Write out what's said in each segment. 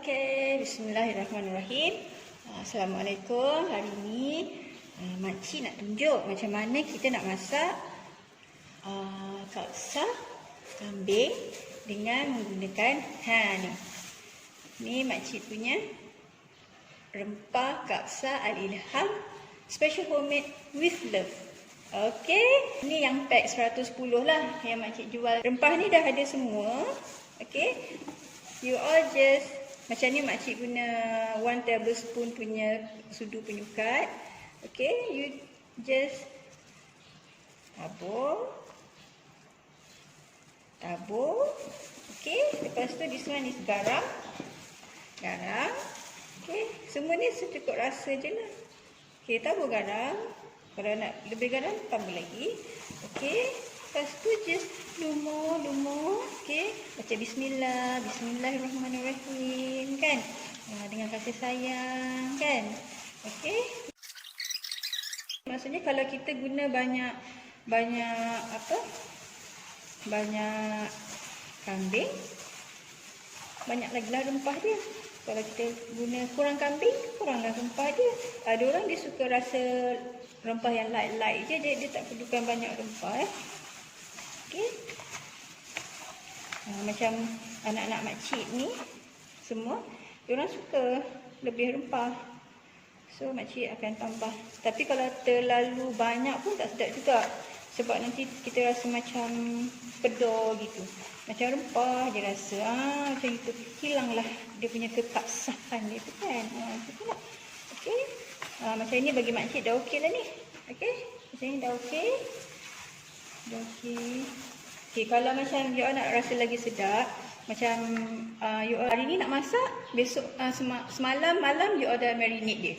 Okey, bismillahirrahmanirrahim. Assalamualaikum. Hari ini makcik nak tunjuk macam mana kita nak masak kapsa kambing dengan menggunakan ni makcik punya rempah kapsa Al-Ilham special homemade with love. Okey, ni yang pack 110 lah yang makcik jual. Rempah ni dah ada semua. Okey. You all just macam ni makcik guna 1 tablespoon punya sudu penyukat. Okay, you just tabur. Okay, lepas tu this one is garam. Okay, semua ni secukup rasa je lah. Okay, tabur garam. Kalau nak lebih garam, tambah lagi. Okay, lepas tu just lumur. Okay, baca bismillahirrahmanirrahim kan. Dengan kasih sayang kan. Okay. Maksudnya kalau kita guna banyak kambing, banyak lagi lah rempah dia. Kalau kita guna kurang kambing, kuranglah rempah dia. Ada orang dia suka rasa rempah yang light je, dia tak perlukan banyak rempah. Okay. Macam anak-anak makcik ni semua, diorang suka lebih rempah. So makcik akan tambah. Tapi kalau terlalu banyak pun tak sedap juga. Sebab nanti kita rasa macam pedor gitu. Macam rempah je rasa. Macam itu. Hilanglah dia punya kekapsahan dia tu kan. Betul tak? Okay. Macam ni bagi makcik dah okey lah ni. Okay. Macam ni dah okey. Dah okey. Okay, kalau macam you all nak rasa lagi sedap, macam you all hari ni nak masak, besok semalam malam you all dah marinate dia.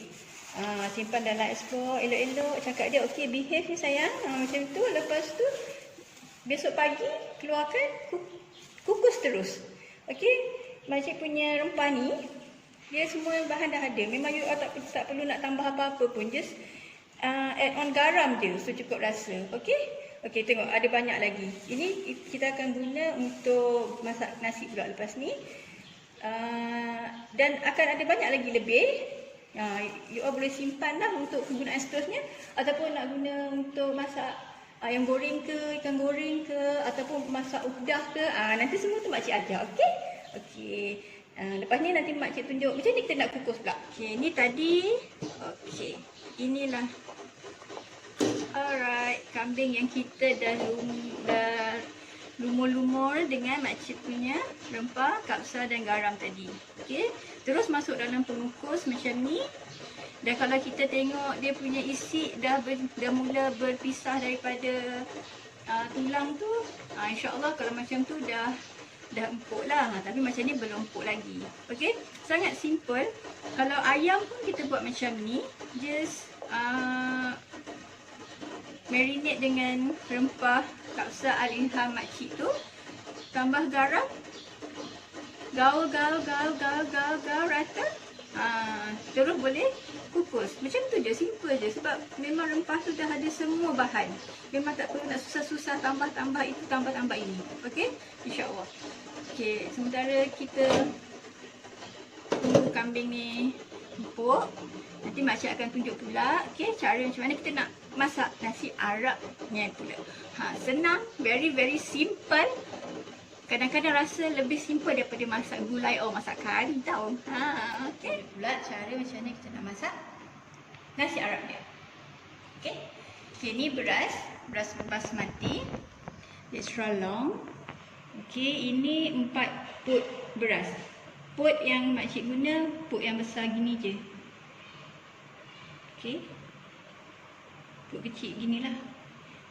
Simpan dalam explore, elok-elok, cakap dia okey behave ni sayang. Macam tu, lepas tu besok pagi keluarkan, kukus terus. Okey, makcik punya rempah ni dia semua bahan dah ada. Memang you all tak perlu nak tambah apa-apa pun, just add on garam je secukup rasa. Okey. Okey, tengok ada banyak lagi. Ini kita akan guna untuk masak nasi pula lepas ni. Dan akan ada banyak lagi lebih. You all boleh simpan lah untuk kegunaan seterusnya. Ataupun nak guna untuk masak ayam goreng ke, ikan goreng ke, ataupun masak udah ke. Nanti semua tu makcik ajar, okey? Okey. Lepas ni nanti makcik tunjuk macam ni kita nak kukus pula. Okey, ni tadi. Okey. Inilah. Alright, kambing yang kita dah lumur dengan makcik punya rempah, kapsa dan garam tadi. Okey, terus masuk dalam pengukus macam ni. Dan kalau kita tengok dia punya isi dah mula berpisah daripada tulang tu, insya-Allah kalau macam tu dah empuk lah. Tapi macam ni belum empuk lagi. Okey, sangat simple. Kalau ayam pun kita buat macam ni, just marinate dengan rempah kapsa Al-Ilham makcik tu. Tambah garam. Gaul rata. Terus boleh kukus. Macam tu je, simple je. Sebab memang rempah tu dah ada semua bahan. Memang tak perlu nak susah-susah tambah itu, tambah ini. Okey? InsyaAllah. Okey, sementara kita tunggu kambing ni empuk, nanti makcik akan tunjuk pula cara macam mana kita nak masak nasi Arabnya pula. Senang, very simple. Kadang-kadang rasa lebih simple daripada masak gulai atau masak kari tau. Okey, pula cara macam mana kita nak masak nasi Arab dia. Okey. Okey, ni beras basmati extra long. Okey, ini 4 pot beras. Pot yang makcik guna, pot yang besar gini je. Okey. Pot kecil ginilah.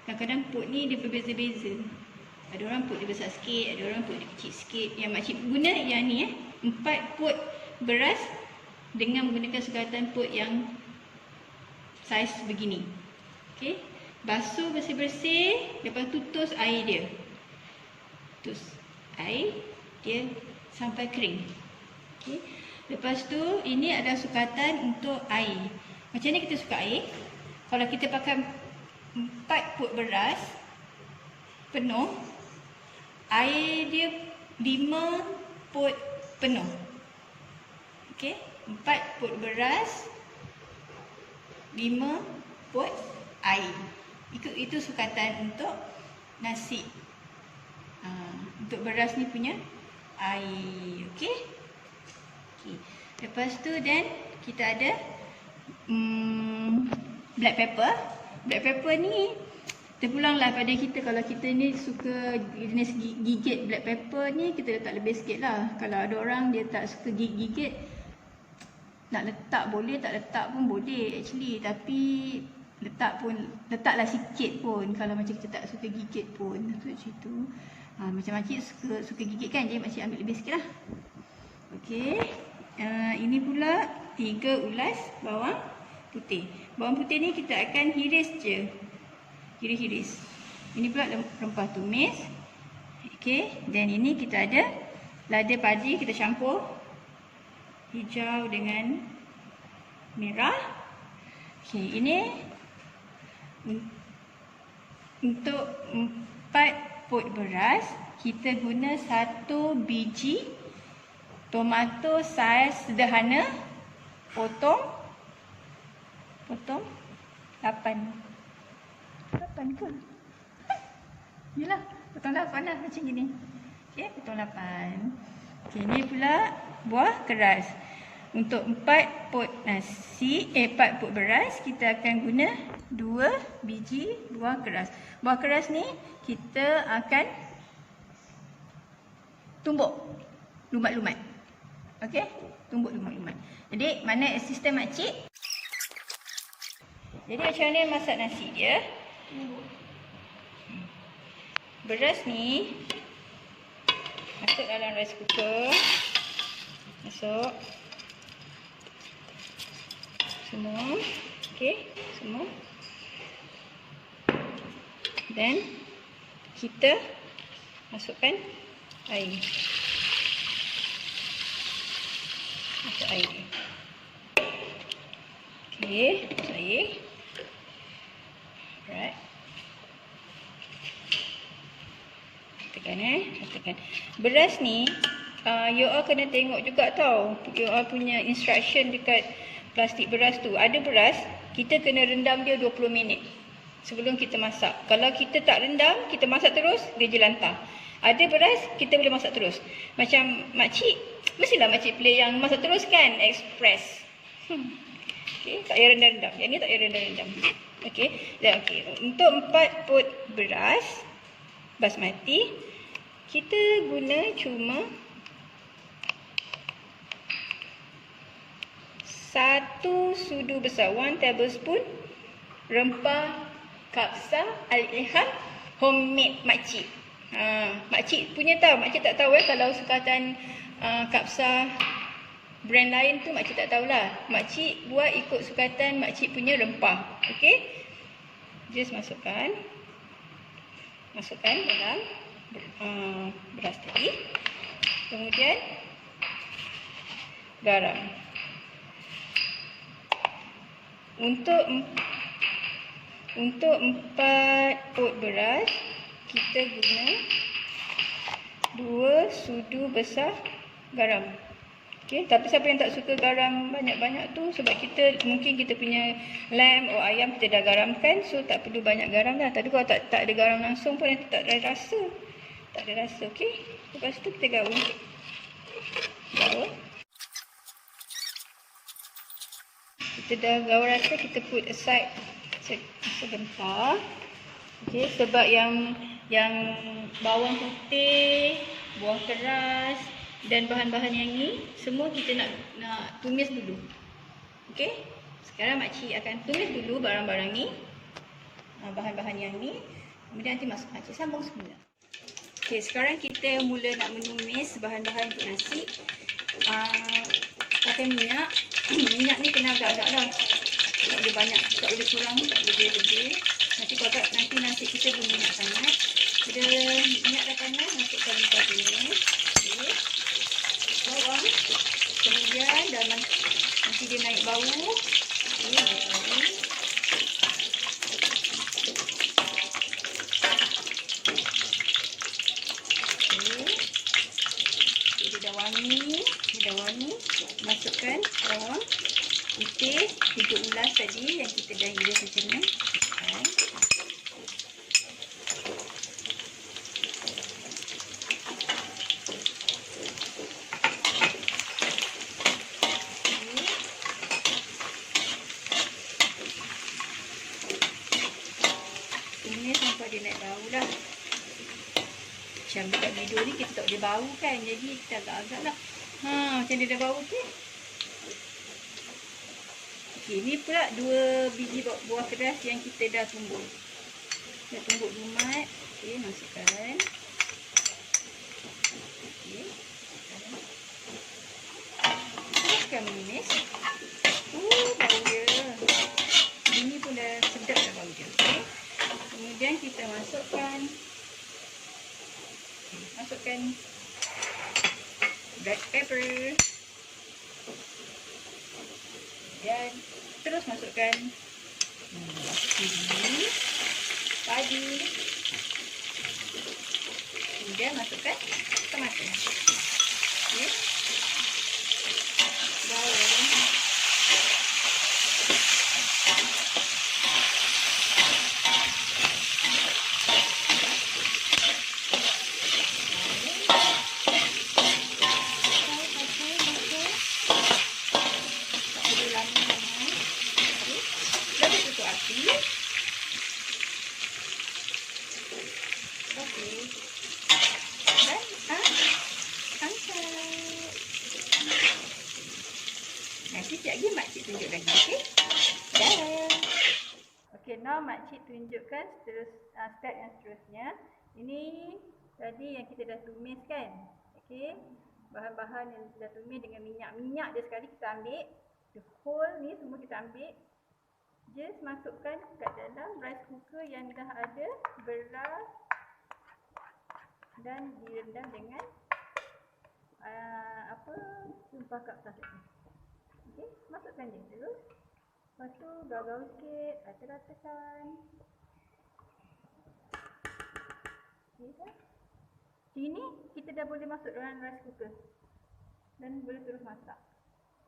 Kadang-kadang pot ni dia berbeza-beza. Ada orang pot dia besar sikit, ada orang pot dia kecil sikit. Yang makcik guna yang ni 4 pot beras dengan menggunakan sukatan pot yang saiz begini. Okey. Basuh bersih-bersih, lepas tu tus air dia. Tus air dia sampai kering. Okey. Lepas tu ini adalah sukatan untuk air. Macam ni kita suka air. Kalau kita pakai 4 pot beras penuh, air dia 5 pot penuh. Okey, 4 pot beras, 5 pot air. Itu sukatan untuk nasi. Untuk beras ni punya air. Okey. Okey. Lepas tu dan kita ada black pepper. Black pepper ni terpulanglah pada kita. Kalau kita ni suka jenis gigit black pepper ni, kita letak lebih sikit lah. Kalau ada orang dia tak suka gigit, nak letak boleh, tak letak pun boleh actually. Tapi letaklah sikit pun kalau macam kita tak suka gigit pun. Macam tu. Macam makcik suka gigit kan, jadi makcik ambil lebih sikit lah. Okey. Ini pula 3 ulas bawang putih. Bawang putih ni kita akan hiris je. Hiris. Ini pula rempah tumis. Okey, dan ini kita ada lada padi, kita campur hijau dengan merah. Okey, ini untuk 4 pot beras, kita guna 1 biji tomato saiz sederhana, potong 8 ke? Yalah, potong 8 lah macam gini. Okey, potong 8. Okey, ni pula buah keras. Untuk 4 pot nasi, 4 pot beras, kita akan guna 2 biji buah keras. Buah keras ni kita akan tumbuk lumat-lumat. Okey, tumbuk lumat-lumat. Jadi, mana sistem makcik? Jadi macam mana masak nasi dia? Beras ni masuk dalam rice cooker. Masuk semua. Okey, semua. Dan kita masukkan air. Masuk air. Okey, masuk air. Alright. Katakan. Beras ni you all kena tengok juga tau. You all punya instruction dekat plastik beras tu. Ada beras kita kena rendam dia 20 minit sebelum kita masak. Kalau kita tak rendam, kita masak terus, dia jelantah. Ada beras kita boleh masak terus. Macam makcik, mestilah makcik play yang masak terus kan, express. Okey, tak payah rendam-rendam. Yang ni tak payah rendam-rendam. Okey. Dan okey, untuk 4 pot beras basmati, kita guna cuma 1 sudu besar, 1 tablespoon rempah kapsa al-ilham homemade makcik. Makcik punya tahu, makcik tak tahu kalau sukatan kapsa brand lain tu makcik tak tahulah. Makcik buat ikut sukatan makcik punya rempah. Okey. Just masukkan dalam beras tadi. Kemudian garam. Untuk 4 pot beras, kita guna 2 sudu besar garam. Okey, tapi siapa yang tak suka garam banyak-banyak tu, sebab mungkin kita punya lamb atau ayam kita dah garamkan, so tak perlu banyak garam dah. Tapi kalau tak ada garam langsung pun nanti tak ada rasa. Okey. Lepas tu kita gaul. Kita dah gaul rasa, kita put aside sebentar. Okey, sebab yang bawang putih, buah keras dan bahan-bahan yang ni semua kita nak tumis dulu. Okey, sekarang makcik akan tumis dulu barang-barang ni, bahan-bahan yang ni, kemudian nanti makcik sambung semula. Okey, sekarang kita mula nak menumis bahan-bahan untuk nasi. Pakai minyak. Minyak ni kena agak-agak lah, tak boleh banyak, tak boleh kurang, tak boleh lebih. Nanti kalau nanti nasi kita berminyak sangat. Bila minyak dah panas, masukkan rempah tumis. Okey, bawang. Kemudian dalam nanti dia naik bau. Okey, dia dah wangi. ni masukkan bawang putih 3 ulas tadi yang kita dah iris macam ni. Ini sampai dia naik bau dah. Macam dekat video ni kita tak boleh bau kan, jadi kita agak-agak lah. Macam dia dah bau tu. Okey, ni pula 2 biji buah keras yang kita dah tumbuk. Dah tumbuk lumat. Okey, masukkan. Okey. Teruskan menumis. Bau dia. Ini pun dah sedap dah bau dia. Okey. Kemudian kita masukkan black pepper. Dan terus masukkan cili padi. Kemudian masukkan tomato. Okey. Bawang. Okey. Dan angkat. Nanti sekejap lagi makcik tunjuk lagi, okey? Dah. Okey, now makcik tunjukkan step yang seterusnya. Ini tadi yang kita dah tumis kan? Okey. Bahan-bahan yang kita dah tumis dengan minyak dia sekali kita ambil. The whole ni semua kita ambil. Just masukkan kat dalam rice cooker yang dah ada beras dan direndam dengan tumpah kapsas tadi. Okey, masukkan dia terus. Lepas tu gaul-gaul sikit, rata-ratakan. Okey dah. Ini kita dah boleh masuk dalam rice cooker dan boleh terus masak.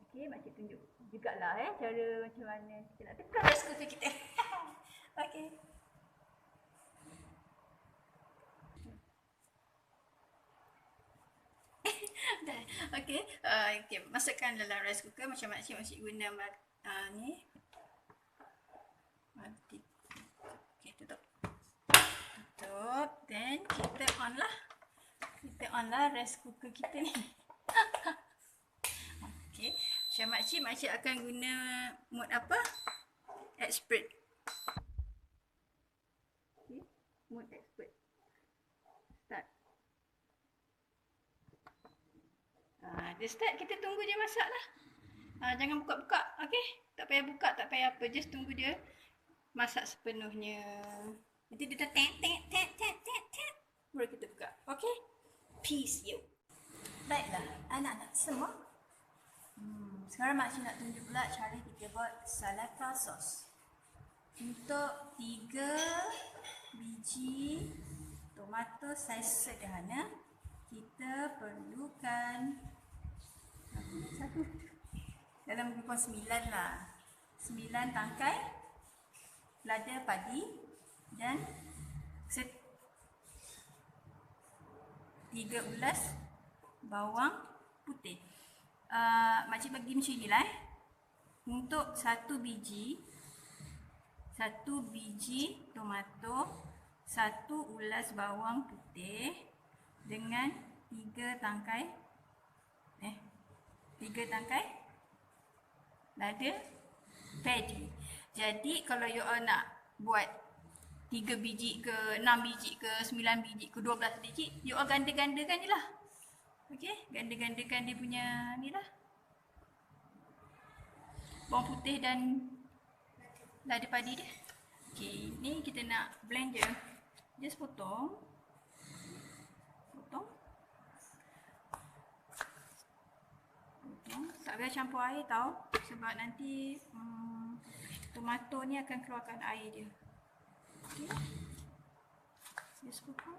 Okey, makcik tunjuk jugalah cara macam mana kita nak tekan rice cooker kita. Okey. Dah. Okey. Okey, masukkan dalam rice cooker macam makcik guna ni. Mati. Okey, tutup. Then kita on lah rice cooker kita ni. Okey. Macam makcik akan guna mode apa? Expert. Okey, mode expert. Start. Dia start, kita tunggu dia masak lah. Jangan buka-buka, okey? Tak payah buka, tak payah apa. Just tunggu dia masak sepenuhnya. Nanti dia dah tek. Baru kita buka, okey? Peace, you. Baiklah, anak-anak semua. Sekarang makcik nak tunjuk pula cara kita buat salata sos. Untuk 3 biji tomato saiz sederhana, kita perlukan satu dalam lebih kurang 9 lah. 9 tangkai lada padi dan 3 ulas bawang putih. Makcik bagi macam inilah. Untuk 1 biji tomato, 1 ulas bawang putih dengan 3 tangkai lada padi. Jadi kalau you all nak buat 3 biji ke 6 biji ke 9 biji ke 12 biji, you all ganda-gandakan je lah. Okey, ganda-gandakan dia punya ni lah. Bawang putih dan lada padi dia. Okey, ni kita nak blend je. Just potong. Tak payah campur air tau, sebab nanti tomato ni akan keluarkan air dia. Okey. Just potong.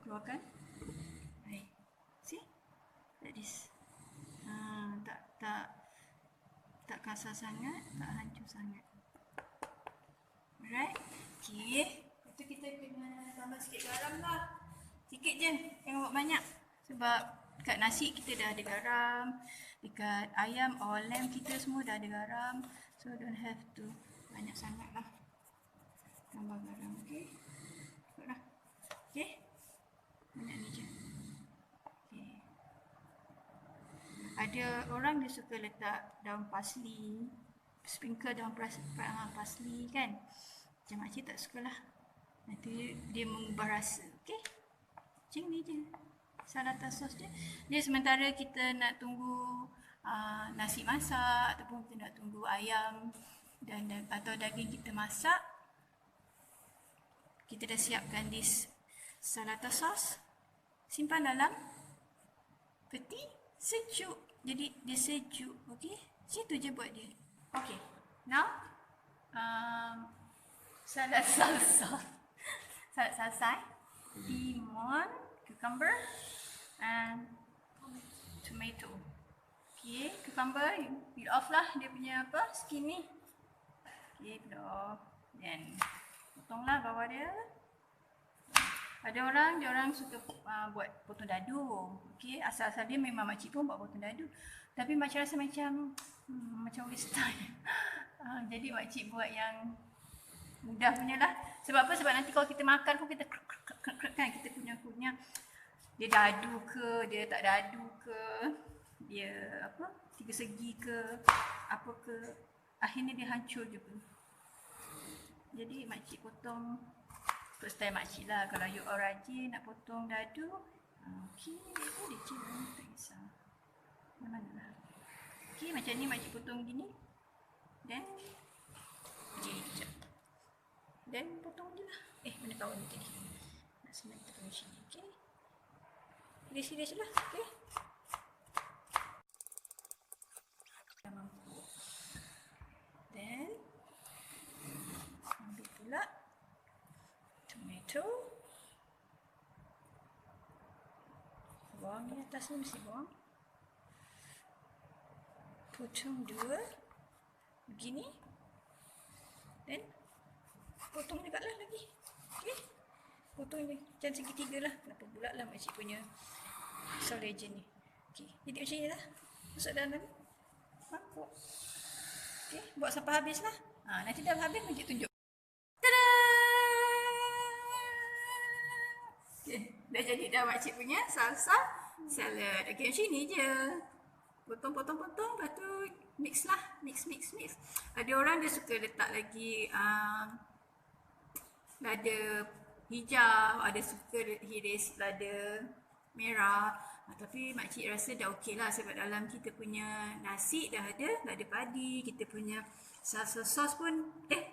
keluarkan air. See? Like this. Tak kasar sangat, tak hancur sangat. Alright. Okay. Lepas tu kita kena tambah sikit garam lah. Sikit je, jangan buat banyak. Sebab dekat nasi kita dah ada garam, dekat ayam or lamb kita semua dah ada garam. So don't have to banyak sangat lah. Tambah garam, okay? Cukup dah. Okay? Banyak ni je. Okay. Ada orang dia suka letak daun parsley, sprinkle daun parsley kan. Macam makcik tak sukalah. Nanti dia mengubah rasa, okay? Macam ni je. Salata sos je. Jadi sementara kita nak tunggu nasi masak ataupun kita nak tunggu ayam dan atau daging kita masak, kita dah siapkan this salata sos. Simpan dalam peti sejuk. Jadi dia sejuk, okey? Situ je buat dia. Okey. Now salad salsa. Salad salsa, lemon, cucumber and tomato. Okay, cucumber peel off lah dia punya skin ni. Okay, peel off. Then potonglah bawah dia. Ada orang, dia orang suka buat potong dadu. Okay, asal-asal dia memang makcik pun buat potong dadu. Tapi makcik rasa macam waste time. Jadi makcik buat yang mudah punya lah. Sebab apa? Sebab nanti kalau kita makan pun kita kan, kita punya dia dadu ke, dia tak dadu ke, dia tiga segi ke, apa ke, akhirnya dia hancur juga. Jadi makcik potong ikut style makcik lah. Kalau you all rajin nak potong dadu, okey, dia je, tak kisah mana lah. Okey, macam ni makcik potong gini, then gini kejap, then potong je lah. Mana kawan ni tadi? Nak senang kita punya sini, okey. Serius lah, okey. Dah mampu. Then ambil pula tomato. Buang ni atas ni, mesti buang. Potong dua begini. Then potong dekat lah lagi. Okey. Potong ni macam segitiga lah. Kenapa pula lah makcik punya Soul Legend ni. Okey, jadi macam ni lah. Masuk dalam. Mampu. Okey, buat sampai habis lah. Nanti dah habis makcik tunjuk. Tada! Okey, dah jadi dah makcik punya salsa salad. Okey, macam ni je. Potong, lepas tu mix lah. Mix. Ada orang dia suka letak lagi lada hijau, ada suka hiris lada merah. Tapi makcik rasa dah okey lah sebab dalam kita punya nasi dah ada lada padi, kita punya salsa sos pun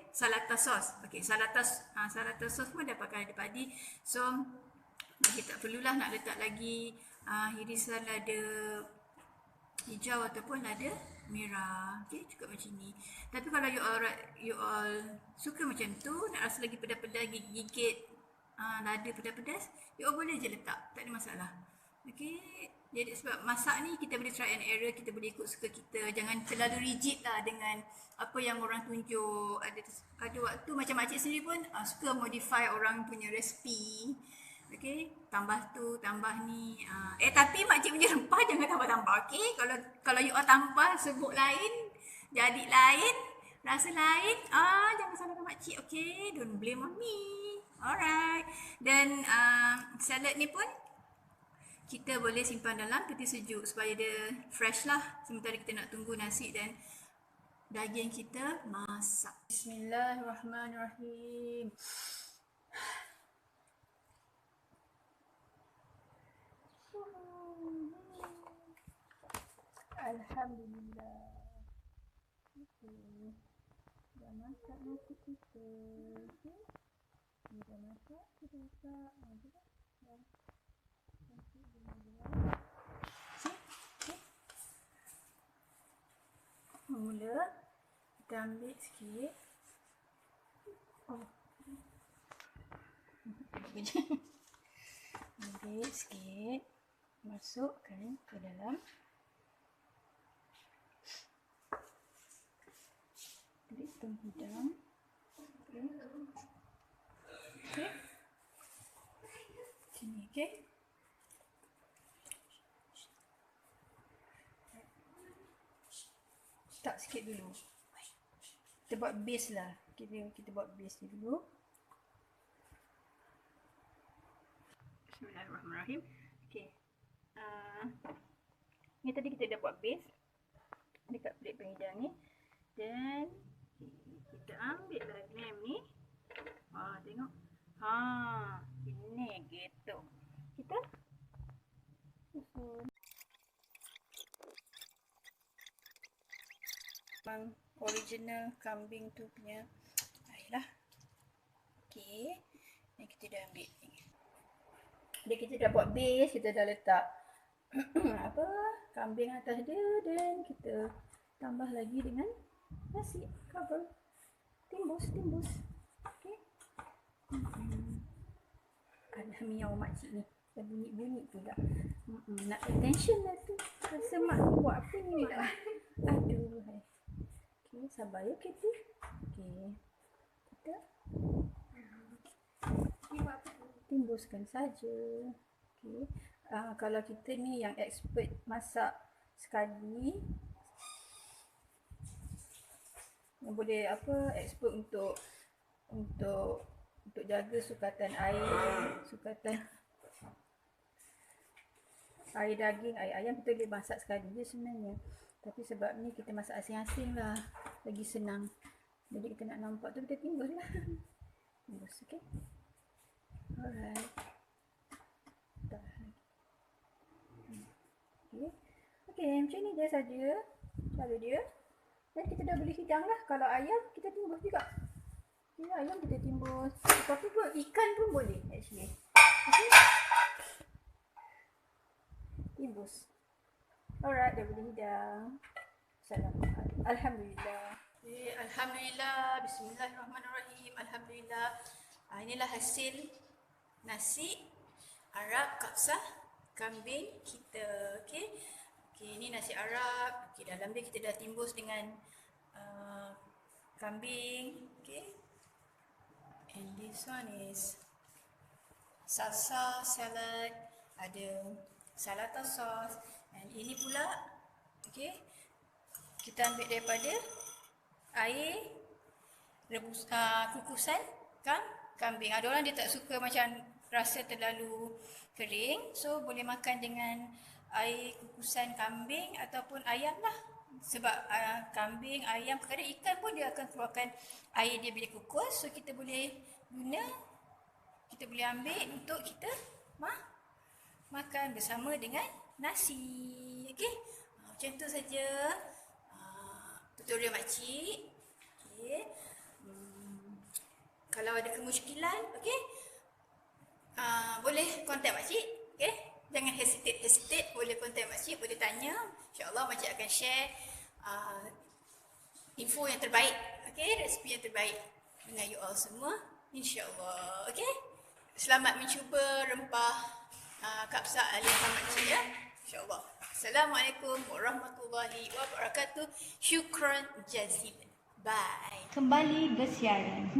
salata sos. Okey, salata sos pun dah pakai lada padi. So kita tak perlulah nak letak lagi hirisan lada hijau ataupun lada merah. Okey, cukup macam ni. Tapi kalau you all suka macam tu, nak rasa lagi pedas-pedas, gigit lada pedas-pedas, you all boleh je letak, tak ada masalah. Okey, jadi sebab masak ni kita boleh try and error, kita boleh ikut suka kita. Jangan terlalu rigid lah dengan apa yang orang tunjuk. Ada waktu macam makcik sendiri pun suka modify orang punya resipi. Okey, tambah tu, tambah ni. Tapi makcik punya rempah jangan tambah-tambah. Okey, kalau you all tambah sebut lain, jadi lain, rasa lain, jangan salahkan makcik. Okey, don't blame on me. Alright. Dan salad ni pun kita boleh simpan dalam peti sejuk supaya dia fresh lah sementara kita nak tunggu nasi dan daging kita masak. Bismillahirrahmanirrahim. Alhamdulillah. Okay. Dah masak nasi kita. Okay. Dah masak, kita masak. Mula kita ambil sikit. Okey, sikit. Masukkan ke dalam. Tarik tong hidang. Okey. Okey. Sini, okey. Tak sikit dulu. Kita buat base lah. Kita buat base dulu. Bismillahirrahmanirrahim. Okey. Ni tadi kita dah buat base dekat plate penghidang ni. Dan kita ambil lah glam ni. Tengok. Ini gitu. Kita susun. Memang original kambing tu punya air lah. Okey. Ni kita dah ambil ni. Jadi kita dah buat base, kita dah letak kambing atas dia dan kita tambah lagi dengan nasi cover. Timbus. Okey. Ada miau makcik ni. Dah bunyi-bunyi pula. Nak attention lah tu. Rasa mak ni buat apa ni mak? Aduh. Okey, sabar ya Katie. Okey. Kita timbuskan saja. Okey. Kalau kita ni yang expert masak sekali, yang boleh expert untuk jaga sukatan air, sukatan air daging, air ayam, kita boleh masak sekali je sebenarnya. Tapi sebab ni kita masak asing-asing lah, lagi senang. Jadi kita nak nampak tu, kita timbus lah. Timbus, okey. Alright. Okey, macam ni je saja cara dia. Dan kita dah boleh hidang lah. Kalau ayam, kita timbus juga. Ya, ayam kita timbus. Tapi pun ikan pun boleh actually. Okay. Timbus. Alright, dah boleh hidang. Alhamdulillah. Okay, Alhamdulillah. Bismillahirrahmanirrahim. Alhamdulillah. Inilah hasil nasi Arab kapsah kambing kita. Okay. Okay, ini nasi Arab. Okay, dalam dia kita dah timbus dengan kambing. Okay. And this one is salsa salad, ada salata sauce. And ini pula, okay, kita ambil daripada air rebus kukusan kambing. Ada orang dia tak suka macam rasa terlalu kering, so boleh makan dengan air kukusan kambing ataupun ayam lah. Sebab kambing, ayam, kadang ikan pun dia akan keluarkan air dia bila kukus. So kita boleh guna, kita boleh ambil untuk kita makan bersama dengan nasi. Okey, macam tu saja tutorial makcik. Okey, kalau ada kemusykilan, okey, boleh kontak makcik. Okey, jangan hesitate, boleh kontak makcik, boleh tanya. InsyaAllah makcik akan share info yang terbaik, okey, resipi yang terbaik dengan you all semua, insyaAllah. Okey, selamat mencuba rempah kapsah alihan makcik ya, insyaAllah. Assalamualaikum warahmatullahi wabarakatuh. Syukran jazilan. Bye. Kembali bersiaran.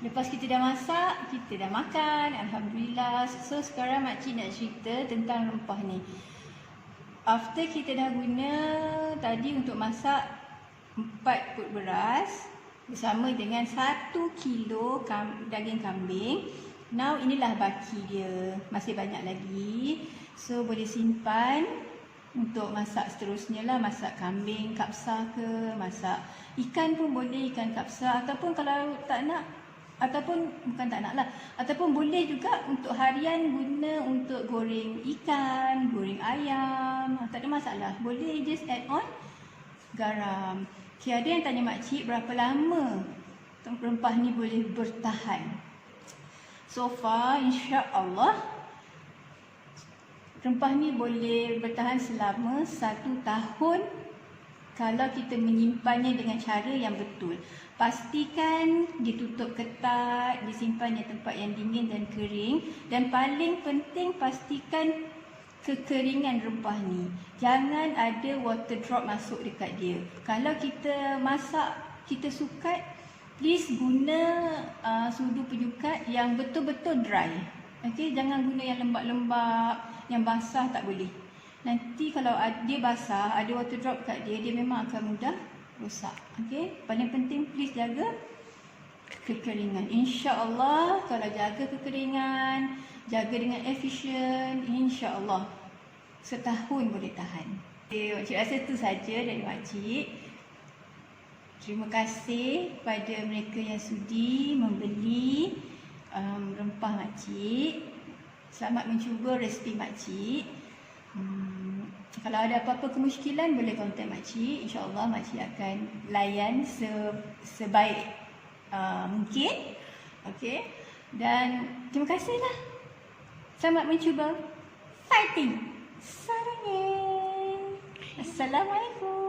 Lepas kita dah masak, kita dah makan, alhamdulillah. So sekarang makcik nak cerita tentang rempah ni. After kita dah guna tadi untuk masak 4 pot beras bersama dengan 1 kilo daging kambing. Now inilah baki dia, masih banyak lagi. So boleh simpan untuk masak seterusnya lah, masak kambing kapsah ke, masak ikan pun boleh, ikan kapsah. Ataupun kalau tak nak, ataupun bukan tak nak lah, ataupun boleh juga untuk harian guna untuk goreng ikan, goreng ayam, tak ada masalah. Boleh just add on garam. Okay, ada yang tanya makcik berapa lama rempah ni boleh bertahan. So far insya-Allah rempah ni boleh bertahan selama 1 tahun kalau kita menyimpannya dengan cara yang betul. Pastikan ditutup ketat, disimpan di tempat yang dingin dan kering, dan paling penting pastikan kekeringan rempah ni. Jangan ada water drop masuk dekat dia. Kalau kita masak, kita sukat, please guna sudu penyukat yang betul-betul dry. Okey, jangan guna yang lembab-lembab, yang basah tak boleh. Nanti kalau dia basah, ada water drop kat dia, dia memang akan mudah rosak. Okey, paling penting please jaga kekeringan. InsyaAllah kalau jaga kekeringan, jaga dengan efisien, insya-Allah setahun boleh tahan. Okay, makcik rasa tu saja dari makcik. Terima kasih kepada mereka yang sudi membeli rempah makcik. Selamat mencuba resipi makcik. Kalau ada apa-apa kemusykilan boleh kontak makcik. InsyaAllah makcik akan layan sebaik mungkin. Okey. Dan terima kasihlah. Selamat mencuba. Fighting. Sarangnya. Assalamualaikum.